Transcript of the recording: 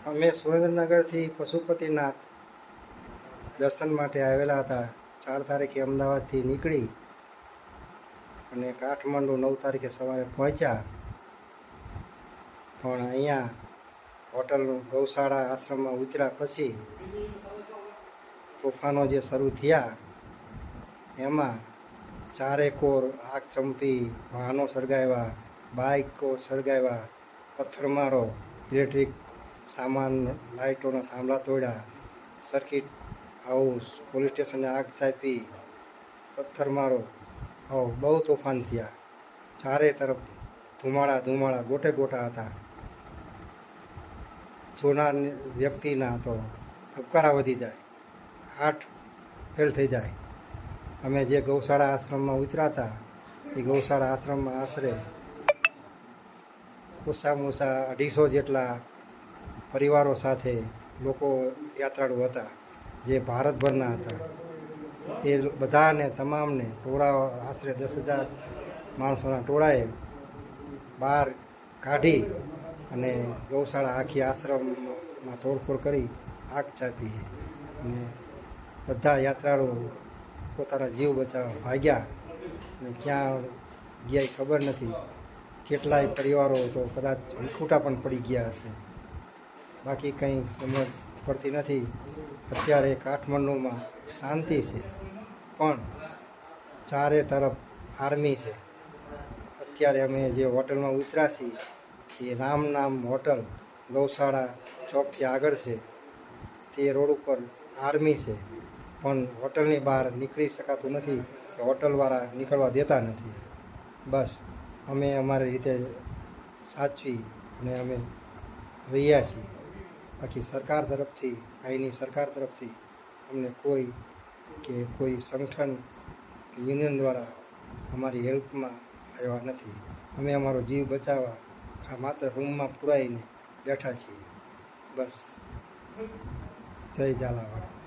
અમે સુરેન્દ્રનગરથી પશુપતિનાથ દર્શન માટે આવેલા હતા. 4 તારીખે અમદાવાદથી નીકળી અને કાઠમંડુ 9 તારીખે સવારે પહોંચ્યા. પણ અહીંયા હોટલ ગૌશાળા આશ્રમમાં ઉતર્યા પછી તોફાનો જે શરૂ થયા એમાં ચારેકોર આગ ચંપી, વાહનો સળગાવ્યા, બાઇકો સળગાવ્યા, પથ્થરમારો, ઇલેક્ટ્રિક સામાન, લાઇટોના થાંભલા તોડ્યા, સર્કિટ હાઉસ, પોલીસ સ્ટેશને આગ ચાપી, પથ્થરમારો, બહુ તોફાન થયા. ચારે તરફ ધુમાડા ગોટે ગોટા હતા. જોનાર વ્યક્તિના તો ધબકારા વધી જાય, હાર્ટ ફેલ થઈ જાય. અમે જે ગૌશાળા આશ્રમમાં ઉતર્યા હતા એ ગૌશાળા આશ્રમમાં આશરે ઓછામાં ઓછા 250 જેટલા પરિવારો સાથે લોકો યાત્રાળુ હતા, જે ભારતભરના હતા. એ બધાને તમામને ટોળા આશરે 10,000 માણસોના ટોળાએ બહાર કાઢી અને ગૌશાળા આખી આશ્રમમાં તોડફોડ કરી આગ ચાપી. અને બધા યાત્રાળુ પોતાના જીવ બચાવવા ભાગ્યા અને ક્યાં ગયા એ ખબર નથી. કેટલાય પરિવારો તો કદાચ વિખૂટા પણ પડી ગયા હશે. બાકી કંઈ સમજ પડતી નથી. અત્યારે કાઠમંડુમાં શાંતિ છે, પણ ચારે તરફ આર્મી છે. અત્યારે અમે જે હોટલમાં ઉતર્યા છીએ એ રામ નામ હોટલ ગૌશાળા ચોકથી આગળ છે. તે રોડ ઉપર આર્મી છે, પણ હોટલની બહાર નીકળી શકાતું નથી કે હોટલવાળા નીકળવા દેતા નથી. બસ અમે અમારી રીતે સાચવી અને અમે રહ્યા છીએ. બાકી સરકાર તરફથી, અહીંની સરકાર તરફથી અમને કોઈ સંગઠન કે યુનિયન દ્વારા અમારી હેલ્પમાં આવ્યા નથી. અમે અમારો જીવ બચાવવા માત્ર રૂમમાં પુરાઈને બેઠા છીએ. બસ. જય ઝાલાવાડ.